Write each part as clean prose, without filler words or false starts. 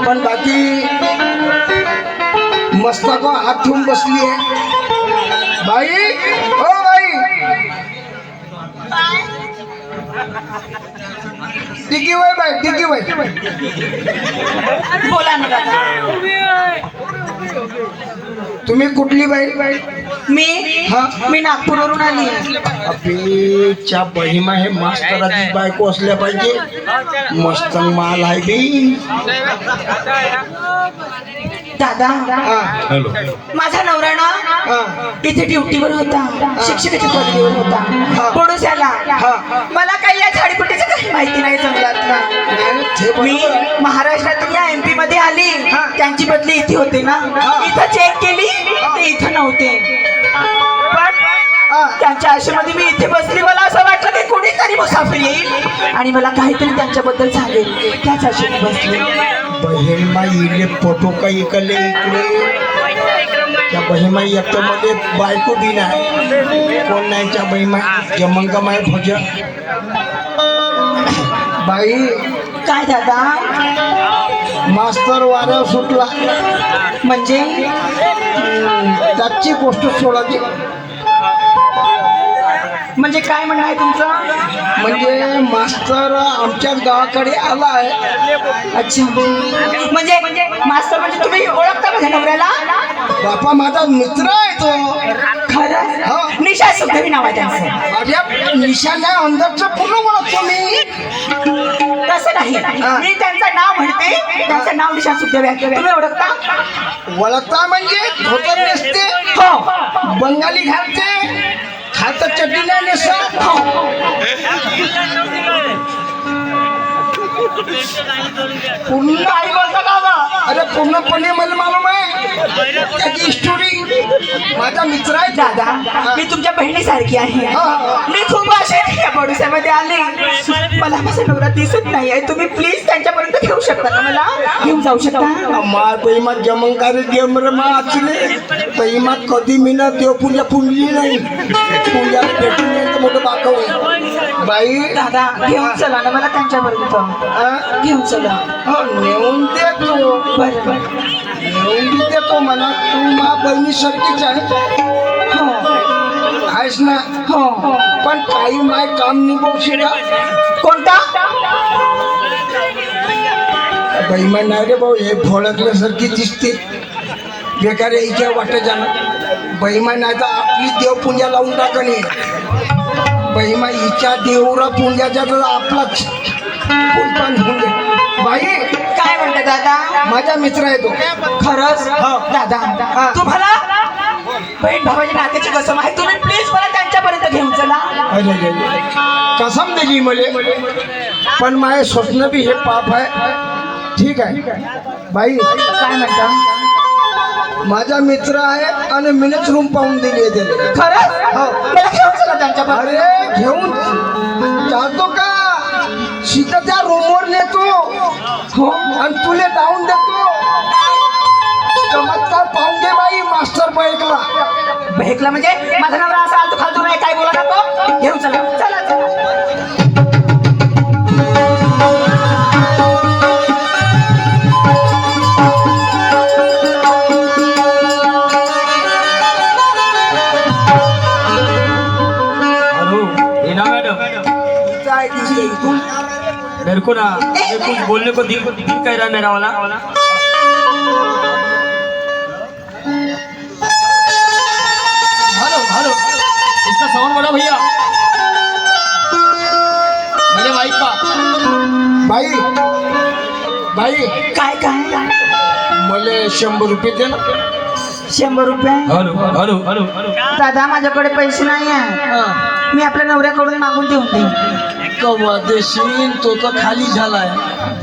पण बाकी मस्त हात ठेवून बसली आहे बाई. हो बाई, टिकी बाई, बाई टिकी बाई. बोला ना दादा. तुम्ही कुठली बाई? मी नागपूरवरून आली. अबेच्या बहिमा हे मास्तराची बायको असल्या पाहिजे. मस्त माल आहे बी. दादा, हॅलो. माझा नवरा ना इथे ड्युटीवर होता, शिक्षकाच्या पदवीवर होता. पुढे मला काही या झाडीपट्टीचं काही माहिती नाही जंगलातलं. मी महाराष्ट्रातून या MP मध्ये आली. त्यांची बदली इथे होते ना, इथं चेक केली ते इथं नव्हते. पण त्यांच्या आशेमध्ये मी इथे बसली. मला असं वाटलं की कोणीतरी मुसाफिर येईल आणि मला काहीतरी त्यांच्याबद्दल सांगेल. त्याच आशेने बसली. बहिमा इले फोटो काही इकडे इकडे. त्या बहिमा एक मध्ये बायको बी नाही. कोण नाही त्या बहिमा जमंग माय भोज. बाई काय दादा? मास्तर वाऱ्या सुटला म्हणजे त्याची गोष्ट सोडायची. म्हणजे काय म्हणणं आहे तुमचं? म्हणजे मास्तर आमच्याच गावाकडे आला आहे. अच्छा, म्हणजे मास्तर म्हणजे तुम्ही ओळखता माझ्या नवऱ्याला? बापा माझा मित्र आहे तो. खरं? निशा सुद्धा नाव आहे त्यांचं. अरे निशाण्या अंदरचं पूर्ण ओळखतो मी. तसं नाही, मी त्यांचं नाव म्हणते. त्यांचं नाव निशा सुद्धा. तुम्ही ओळखता? ओळखता म्हणजे धोतर नेसते, हो. बंगाली घालते, हातात चड्डी नाही नेसत. पूर्ण काय बोलता दादा? अरे पूर्णपणे मला मालूम आहे त्याची स्टोरी. माझा मित्र आहे दादा, मी तुमच्या बहिणीसारखी आहे. मी खूप असे बडुस्यामध्ये आले. मला माझा नवरा दिसत नाही आहे. तुम्ही प्लीज त्यांच्यापर्यंत घेऊ शकता का? मला घेऊन जाऊ शकता? मा बहिमात जमंगारी गेम रे मा आचले. बहिमात कधी मी ना देव पूजा पुंजली नाही. पूजा भेटून नाही मोठं बाकव बाई. दादा, घेऊन चला ना मला त्यांच्यापर्यंत. घेऊन चला. हो नेऊन देतो. बरं नेऊन देतो मला. तू मा बहिणीसारखीच आहे. हो आहेस ना? हो. पण काही माय काम निभवशील का? कोणता? बहिमा नाही रे भाऊ. हे फळकल्यासारखी दिसते. बेकार यायच्या वाटत जाणं. बहिमा नाही तर आपली देवपूजा लावून टाकणे. बहिमा हिच्या देवरा पूजाच्या तर आपलाच फुलपान होऊन दे. बाई काय म्हणता दादा? माझा मित्र आहे तो. खरंच? दादा, तुम्हाला बहीण भावाच्या नात्याची कसम आहे. तुम्ही प्लीज मला त्यांच्यापर्यंत घेऊन चला. अरे कसम दिली मले. पण माझे स्वप्न बी हे पाप आहे. ठीक आहे बाई. काय म्हणता? माझा मित्र आहे आणि मीच रूम पाहून दिली आहे त्याने. खरंच? हो. मला घेऊन चला त्यांच्यापर्यंत. अरे घेऊन जातो का? सीधा त्या रूमवर नेतो. हो. आणि तुले जाऊन देतो. चमत्कार पाहून घे बाई. मास्टर बहिकला. भेकला म्हणजे माझा नवरा असा आलतो फालतू नाही. काय बोला नको. घेऊन चला. चला चला. मेरे को ना कुछ बोलने को दिल कह रहा है मेरा वाला. हेलो हेलो, इसका साउंड बड़ा भैया. मेरे माइक का. बाई बाई काय काय? मला 100 रुपये दे ना. 100 रुपये? Hello hello hello. दादा, माझ्याकडे पैसे नाही आहे. मी आपल्या नवऱ्याकडून मागून देऊन देईन. कवा देशील? तो तर खाली झालाय.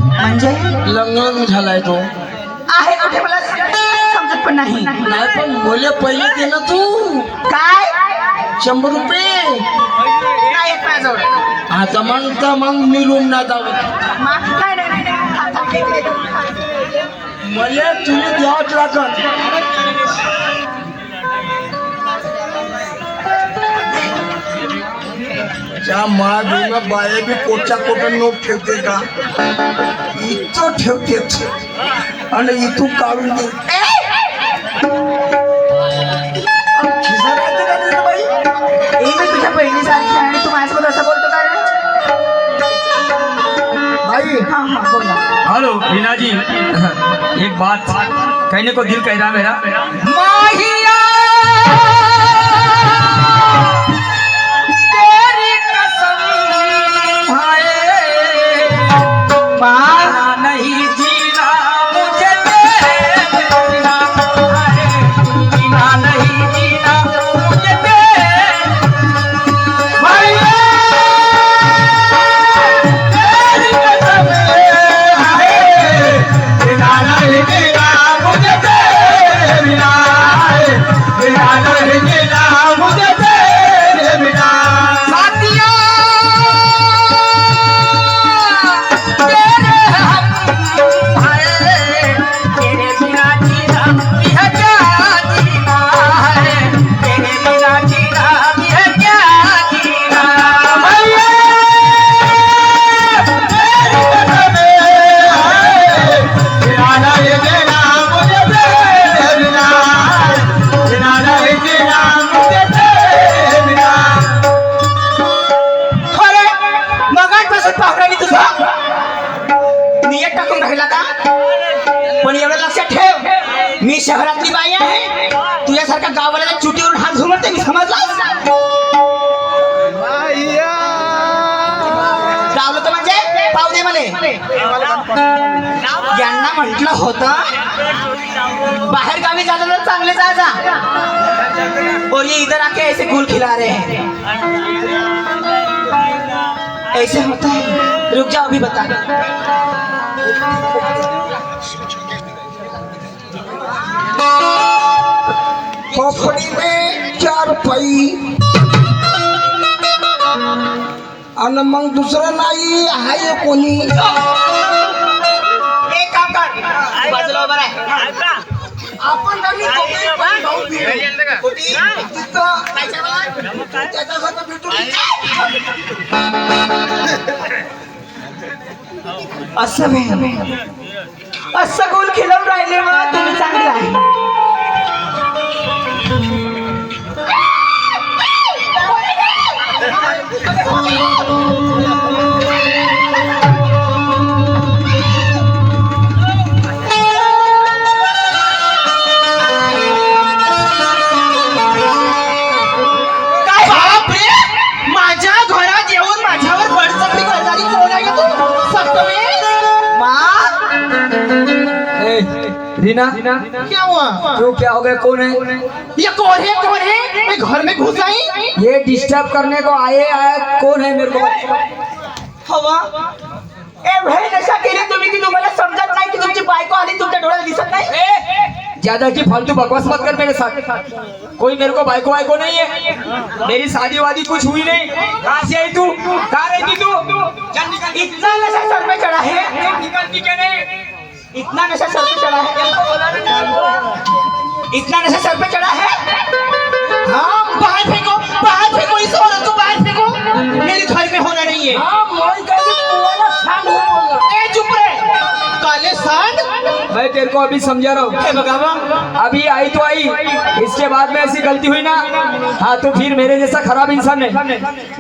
म्हणजे लंगलंग झालाय तो. आहे कुठे मला समजत पण नाही. नाही पण मला पहिले दे ना तू. काय? 100 रुपये नाही येत माझ्याजवळ. आता मग मी रूम नाही जाऊ. नाही नाही नाही. मला तुला द्यावंच लागत. त्या महादेवा बाया बी कोटच्या कोट नोट ठेवते का? इथं ठेवते. आणि इथून काढून दे खिसा राहते का तुझ्या बाई? मी तुझ्या बहिणीसारखी आहे आणि तू माझ्यासोबत असं बोलतो का रे? भाई हाँ हाँ बोला। हेलो रीना जी, एक बात कहने को दिल कह रहा मेरा। माहिया तेरी कसम हाय माँ नहीं जीना मुझे तेरे बिना, हाय, जीना नहीं जीना मुझे तेरे माहिया तेरी कसम हाय बिना नहीं जीना मुझे तेरे बिना बिना नहीं जीना मुझे तेरे बिना साथिया तेरे हम हाय तेरे बिना जीना यह क्या जीना है, तेरे बिना जीना यह क्या जीना। भैया तेरी कसम हाय बिना नहीं जीना मुझे तेरे बिना बिना नहीं जीना मुझे तेरे बिना अरे मगाचपासून पाहुण्याने तुझा नियत टाकून राहिला का? पण एवढं लक्षात ठेव, मी शहरातली बाई आहे, तुझ्यासारख्या गावाला चुटीवरून हात झुमरते मी, समजलास? गावलं तर म्हणजे पाहू दे मले. यांना म्हटलं होतं बाहेर गावी जाता तर चांगले जा और ये इधर आके ऐसे गुल खिला रहे हैं. ऐसे होता है? रुक जाओ अभी बता. खोपड़ी में 4 पै आणि मग दुसरं नाही आहे कोणी एक काम कर, बाजूला उभा राह. आपण नवीन कोपरी पण भाऊ भिडू. कोटी? तिथं त्याच्यावर? त्याच्यासोबत भेटून असं गोल खिलवून राहिले मग तुम्ही चांगले आहे. काय बापरे, माझ्या घरात येऊन माझ्यावर बडसकडी करणारी कोण आहे तू? सप्तमी माँ ए, रीना क्या हुआ? क्यों, क्या हो गया, कौन है ये कौन है? कौन है? मैं घर में घुस आई. ये? डिस्टर्ब करने को आए आया कौन है मेरे को? हवा एवढे नशा केली तुम्ही की तुम्हाला समजत नाही की तुमची बायको आली तुमच्या डोळ्याला दिसत नाही. ज्यादा की फालतू बकवास मत कर मेरे साथ. कोई मेरे को बाइको वाइको नहीं है, मेरी शादी वादी कुछ हुई नहीं. कहाँ से आई तू, कहाँ रहती तू? चल निकल. इतना नशा सर पे चढ़ा है, निकलती क्या नहीं? इतना नशा सर पे चढ़ा है, इतना नशा सर पे चढ़ा है. हाँ बाहर फेंको इस औरत को, बाहर फेंको. मेरे घर में होना नहीं है. ए चुप रहे, काले सांड. मैं तेरे को अभी समझा रहा हूँ. हे भगवान, अभी आई तो आई, इसके बाद में ऐसी गलती हुई ना, हाँ तो फिर मेरे जैसा खराब इंसान है.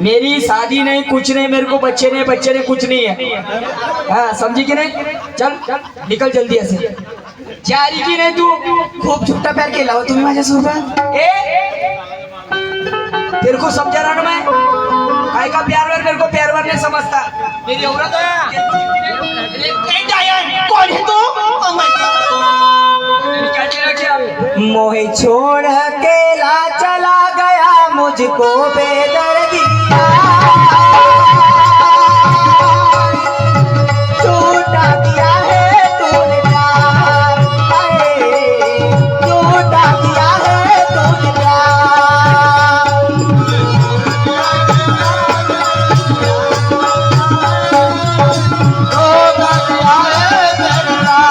मेरी शादी नहीं, कुछ नहीं, मेरे को बच्चे नहीं कुछ नहीं है. हाँ समझी कि नहीं? चल निकल जल्दी ऐसे. जा रही की नहीं तू? खूप छोटा प्यार केला हो तुम्ही माझ्यासोबत. तेरे को समझा रहा ना मैं, काय का प्यार वार मेरे को प्यार वार नहीं समझता. मेरी औरत है. ए डायन, कौन है तू? मोहे छोड़ अकेला चला गया, मुझको बेदर्दिया टूटा दिया है तूने प्यार, टूटा दिया है तूने प्यार. टूटा दिया है तेरा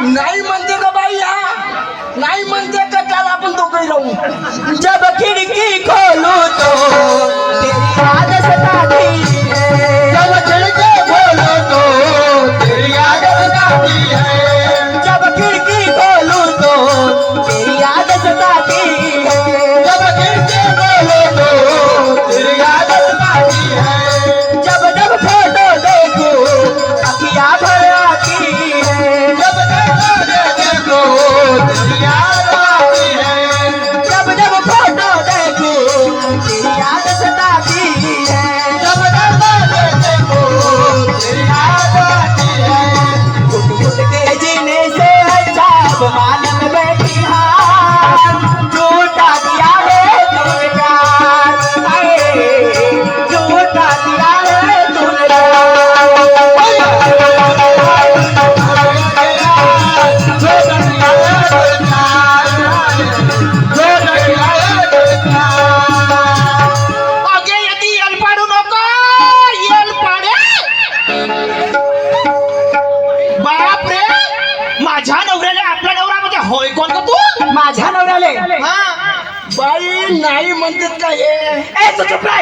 नाही म्हणते का बाई हा नाही म्हणते का चाल आपण दोघंही राहू जब खिड़की खोलू तो तेरी याद सताती है जब खिड़की खोलो तो तेरी याद सताती है जब खिड़की खोलू तो तेरी याद सताती है जब खिड़की खोलो तो तेरी याद सताती है जब जब फोटो देखो अखियाँ भर आती है जब देखो तेरी याद आती है जब जब फोटो देखो तेरी याद सताती है जब देखो तेरी याद आती है घुट घुट के जीने से अच्छा अब मान में बैठी हार झूठा दिया है तूने प्यार आए झूठा दिया है तूने अगे यदि यल पाडू नको यल पाडे बाप रे माझ्या नवऱ्याला आपला नवरा म्हणजे होय कोण का तू माझ्या नवऱ्याले हा बाई नाही म्हणतात का हे ए तू चुप राह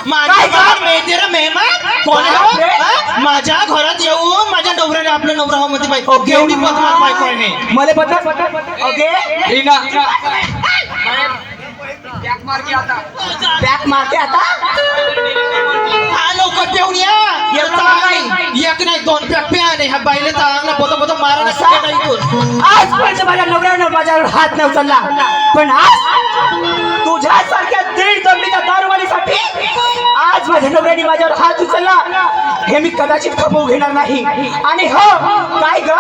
माझ्या घरात मेहतेरा मेहमान कोण आहे बाप रे. हो? हा? माझ्या घरात येऊन माझ्या नवऱ्याने आपलं नवरा हो म्हणते बाई एवढी बदमाश बायको आहे मी. मला पता ओके रीना बॅक मारते आता हा लवकर पेऊन या एवढं नाही एक नाही दोन पॅक प्या नाही ह्या बाईला चांगला बोता बोता मारा इथून आजपर्यंत माझ्या नवऱ्यानं माझ्यावर हात नाही उचलला पण आज तुझ्यासारख्या दीड दमडीच्या दारूवालीसाठी आज माझ्या नवऱ्याने माझ्यावर हात उचलला हे मी कदाचित खपवू घेणार नाही आणि हो काय ग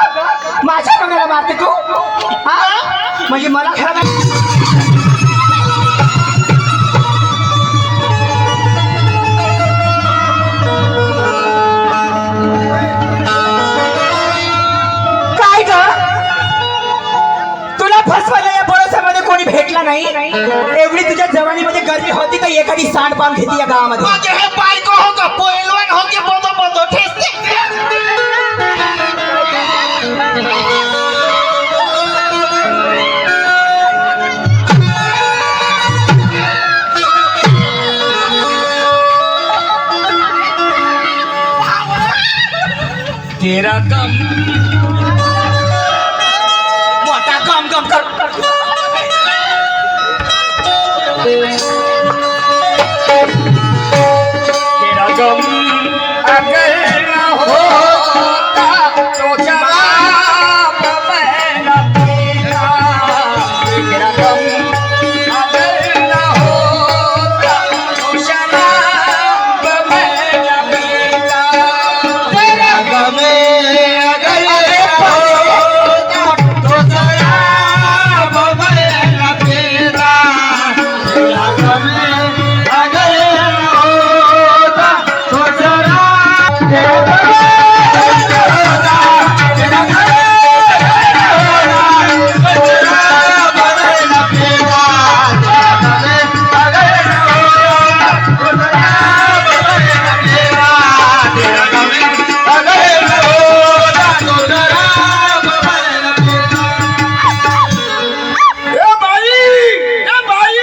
माझ्या नवऱ्याला मारते तू हा म्हणजे मला खरं काय ग तुला फसवायला या भरोश्यामध्ये कोणी भेटला नाही एवढी तुझ्या जवानीमध्ये गर्मी होती का एखादी सांडपान घेते या गावामध्ये माझे हे बायको हो का पहिलवान हो के बोतो बोतो ठेचते तेरा कम मोठा काम काम कर तेरा गम अगर न होता तो शराब मैं न पीता तेरा गम अगर न होता तो शराब मैं न पीता तेरा गम अगर न होता तो शराब मैं न पीता तेरा गम अगर न होता तो शराब तेरा गम ए बाई ए बाई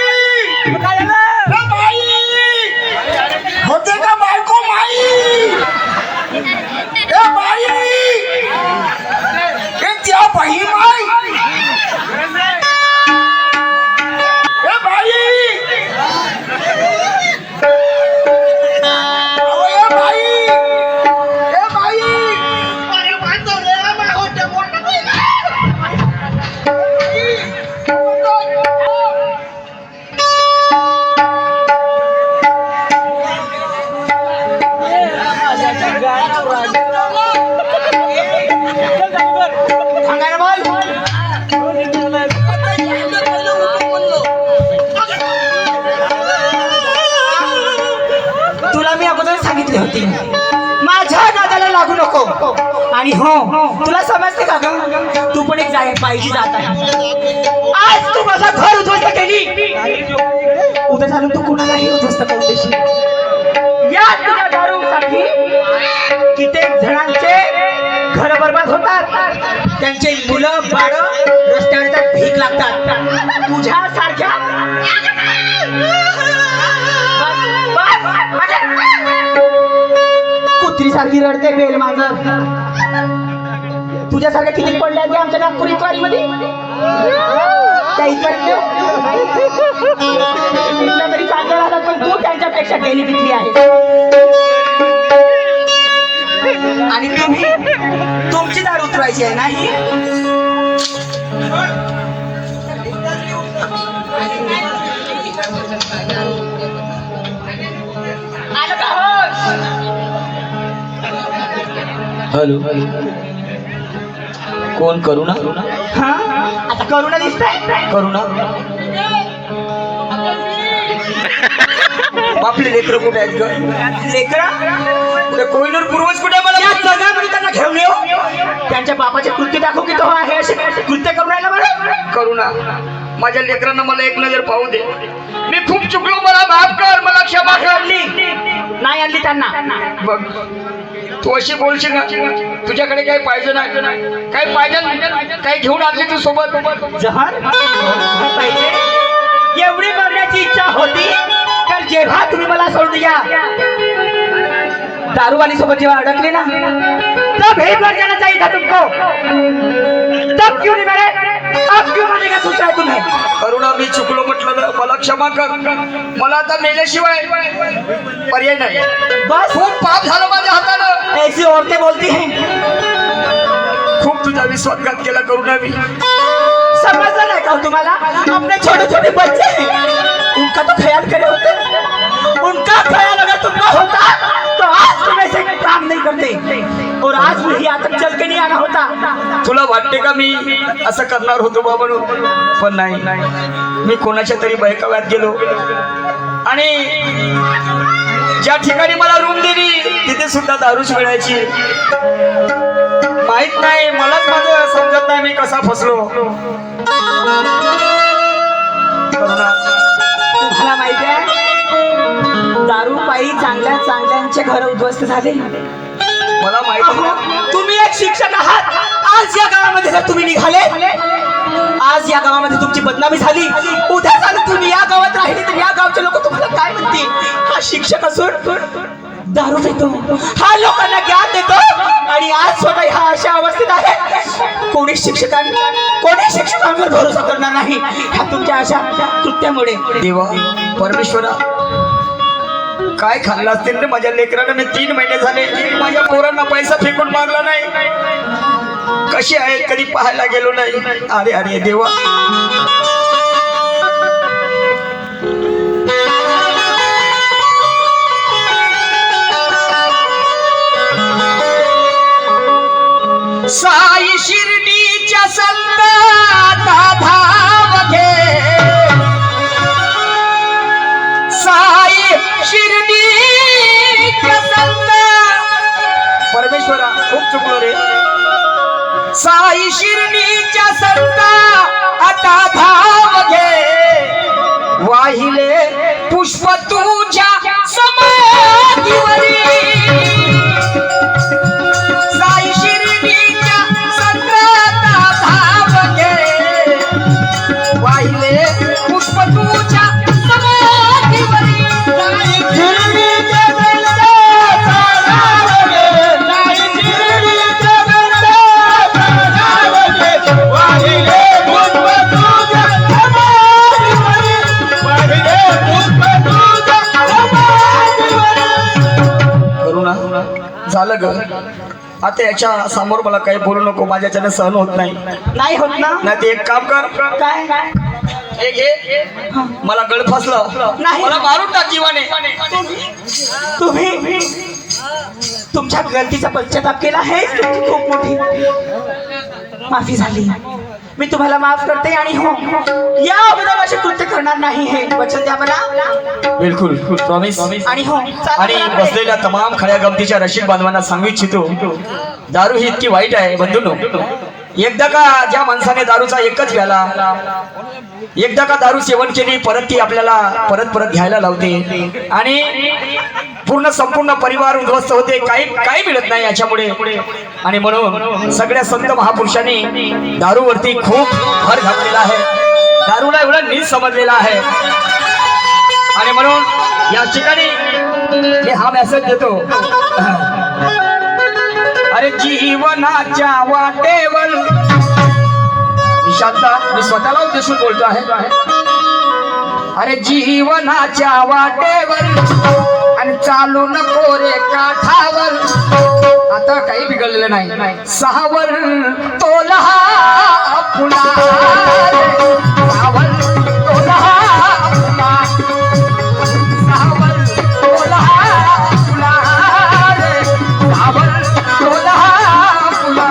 ए बाई होते का बायको माई ए बाई ए त्या बाई माई ए बाई अहो, ए बाई ए बाई अरे वाचव रे बा होते मोठा सांगायला बोल तुला मी अगोदर सांगितले होते माझ्या नादाला लागू नको आणि हो तुला समजते का ग तू पण एक जाय पाहिजे जात आहे आज तू माझा घर उद्ध्वस्त केली उद्या चालून तू कुणालाही उद्ध्वस्त करू देशील या तुझ्या दारूसाठी कित्येक जणांचे बर्बाद होतात, त्यांचे मुलं बाळ रस्त्यावर येतात, भीक लागतात. तुझ्या सारख्या कुत्री सारखी रडते बेल मांजर. तुझ्यासारख्या किती पडल्या त्या आमच्या नागपूर इतवारीमध्ये त्या इतवारीतल्या तरी चांगलं राहतात, पण तू त्यांच्यापेक्षा गेली पिकली आहे. आणि तुमची दार उतरायची आहे नाही. आलं का होश? हॅलो, कोण? करुणा? हा आता करुणा दिसतंय. करुणा? आपले लेकरं कुठे आहेत ग? लेकरा कुठे कोहिनूर पूर्वज कुठे? मला या जगामध्ये त्यांना घेऊन येऊ. त्यांच्या बापाचे कृत्य दाखव की तो आहे असे कृत्य करून राहिला बरं. करुणा, माझ्या लेकरांना मला एक नजर पाहू दे. मी खूप चुकलो, मला माफ कर, मला क्षमा कर. नाही आणली त्यांना. बघ, तू अशी बोलशील ना, तुझ्याकडे काही पाहिजे नाही, काही पाहिजे काही घेऊन आणली तू सोबत. जहर पाहिजे एवढी करण्याची इच्छा होती, तर जेव्हा तुम्ही मला सोडून या दारूवाली सोबत जेव्हा अडकले ना, तब हे भर जाना चाहिए था तुमको. तब क्यों नहीं मेरे, अब क्यों मारने का सोच रहे तुम्हें? करुणा, मी चुकलो म्हटलं ना, मला क्षमा कर. मला आता मेल्याशिवाय पर्याय नाही. बस खूप पाप झालं माझ्या हातानं. ऐसी औरतें बोलती हैं. खूप तुझा विश्वासघात केला करुणा मी. समझना नहीं का तुम्हारा? अपने छोटे छोटे बच्चे हैं, उनका तो ख्याल करे होते. उनका ख्याल अगर तुमको होता तो आज तुम ऐसे काम नहीं करते, और आज भी यहाँ तक चल के नहीं आना होता. तुला वाटते का मी असं करणार होतो बाबा? पण नाही, मी कोणाच्या तरी बहकाव्यात गेलो आणि ज्या ठिकाणी मला रूम दिली तिथे सुद्धा दारूच मिळायची. माहित नाही, मलाच माझं समजत नाही मी कसा फसलो. तुम्हाला माहिती आहे, दारू पायी चांगल्या चांगल्यांचे घर उद्ध्वस्त झाले. मला माहिती नाही. तुम्ही एक शिक्षक आहात. आज या गावामध्ये जर तुम्ही निघाले, आज या गावामध्ये तुमची बदनामी झाली, उद्या झालं तुम्ही या गावात राहिले, तर या गावचे लोक तुम्हाला काय म्हणतील? हा शिक्षक असून दारू पितो, हा लोकांना ज्ञान देतो, आणि आज स्वतः ह्या अशा अवस्थेत आहे. कोणी शिक्षकांवर भरोसा करणार नाही ह्या तुमच्या अशा कृत्यामुळे. देवा, परमेश्वरा, काय खाल्लं असतील रे माझ्या लेकरांना? मी 3 महिने झाले माझ्या पोरांना पैसा फेकून मारला नाही. कशी आहे कधी पाहायला गेलो नाही. अरे अरे देवा, साई शिर्डीच्या संताचा धाव घे. साई शिर्डीच्या संत. परमेश्वरा, खूप चुकलो रे. साई शिर्डीच्या संत आता धाव घे. वाहिले पुष्प तुझ्या समाधीवरी. साई शिर्डीच्या संताचा धाव घे. वाहिले पुष्प तुझ्या समाधीवरी. साई शिर्डीच्या संताचा धाव घे. साई शिर्डीच्या संताचा धाव घे. वाहिले पुष्प तुझ्या समाधीवरी. वाहिले पुष्प तुझ्या समाधीवरी. करुणा, झालं ग. आता याच्या समोर मला काही बोलू नको, माझ्याच्याने सहन होत नाही. नाही होत ना? नाही ते एक काम कर, काय हे घे. मला गळ फसलं, नाही. मला मारून टाक जीवाने. तुम्ही तुमच्या गलतीचा पश्चाताप केला आहे. तुमची खूप मोठी माफी झाली. मी तुम्हाला माफ करते, आणि हो, या अगोदर असे कृत्य करणार नाही हे वचन द्या मला. बिलकुल, प्रॉमिस. आणि हो, आणि बसलेल्या तमाम खऱ्या गमतीच्या रशीद बांधवांना सांगू इच्छितो, दारू ही इतकी वाईट आहे बंधूंनो. एकदा का ज्या माणसाने दारूचा एकच प्याला, एकदा का दारू सेवन केली, परत ती आपल्याला परत घ्यायला लावते. आणि संपूर्ण परिवार उद्ध्वस्त होते, काही मिळत नाही याच्यामुळे. आणि म्हणून सगळ्या संत महापुरुषांनी दारूवरती खूप भर घातलेला आहे, दारूला एवढं नीच समजलेला आहे. आणि म्हणून या ठिकाणी मी हा मेसेज देतो. अरे जीवनाच्या वाटेवर, शांता, मी स्वतःला उद्देशून बोलतो आहे. अरे जीवनाच्या वाटेवर आणि चालू नको रे काठावर, आता काही बिघडलेलं नाही. सहावर तोला फुला, सहावर तोला फुला, सहावर तोला फुला, सहावर तोला फुला.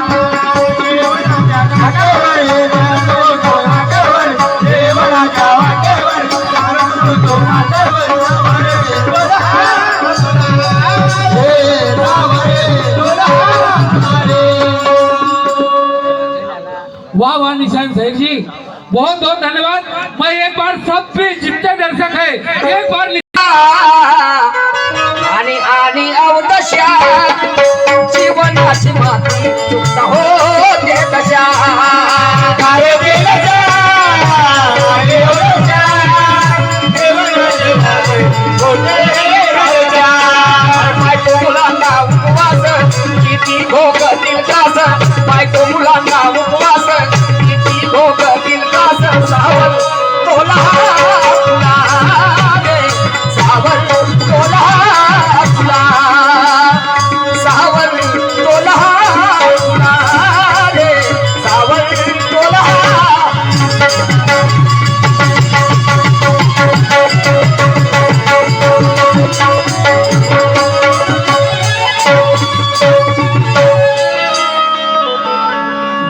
वाह वाह निशान साहिब जी, बहुत बहुत धन्यवाद. मैं एक बार सब भी जितने दर्शक है एक बार आणि आणि अवदशा जीवनाची माती चुकता होते कशा. काय केलं जा, काय केलं जा, बायको मुलांना उपवास किती भोगतील कास, बायको मुलांना उपवास किती भोगतील कास. सावल तोला फुला रे, सावल तोला फुला, सावल तोला फुला रे, सावल तोला.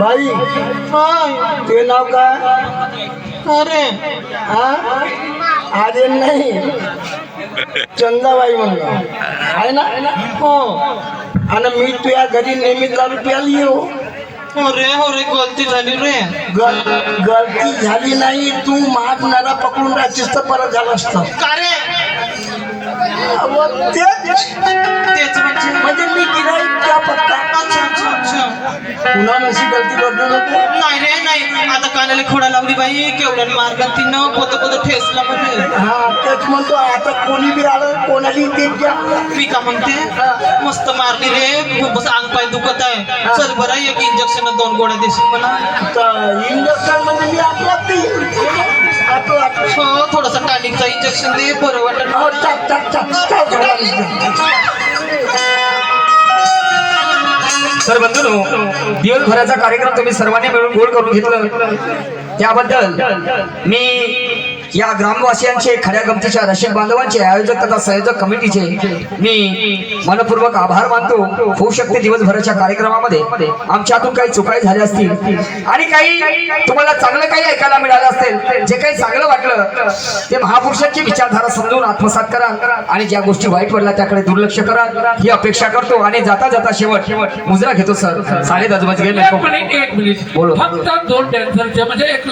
बाई, ते नाव काय? अरे हा, आर्यन नाही, चंदाबाई म्हणलं आहे ना? हो. आणि मी तुझ्या घरी नेहमी दारू प्यायला येऊ. अरे गलती झाली रे. गलती झाली नाही, तू मागणारा पकडून राहतेस तर परत झालं असतं. का रे? तेच म्हणजे मी गिराईक त्या पत्ता अच्छा. पुन्हा नशी गलती करतो नको. नाही रे नाही, आता कानाला खोडा लावली बाई, केवढ्या मार्गात तिनं पोत ठेसला मध्ये. हा, तेच म्हणतो. आता कोणी बी आलं कोणाली ते घ्या. मी का म्हणते, मस्त मारली रे, खूपच अंग पाय दुखत आहे. चल बरं, एक इंजेक्शन 2 गोळ्या देशील मला. इंजेक्शन म्हणजे मी आपला हो, थोडस टॉनिकचा इंजेक्शन दे, बरं वाटत. तर बंधूंनो, दिवसभराचा कार्यक्रम तुम्ही सर्वांनी मिळून गोल करून घेतलं त्याबद्दल मी या ग्रामवासियांचे, खऱ्या गमतीच्या रसिक बांधवांचे, आयोजक तथा संयोजक कमिटीचे मी मनपूर्वक आभार मानतो. होऊ शकते दिवसभराच्या कार्यक्रमामध्ये आमच्या हातून काही चुकाई झाल्या असतील आणि काही तुम्हाला चांगलं काही ऐकायला मिळालं असेल. जे काही चांगलं वाटलं ते महापुरुषांची विचारधारा समजून आत्मसात करा आणि ज्या गोष्टी वाईट पडल्या त्याकडे दुर्लक्ष करा ही अपेक्षा करतो. आणि जाता जाता शेवट मुजरा घेतो सर. 10:30 वाजले. एक मिनिट बोलो. फक्त 2 डॅन्सरचे म्हणजे एक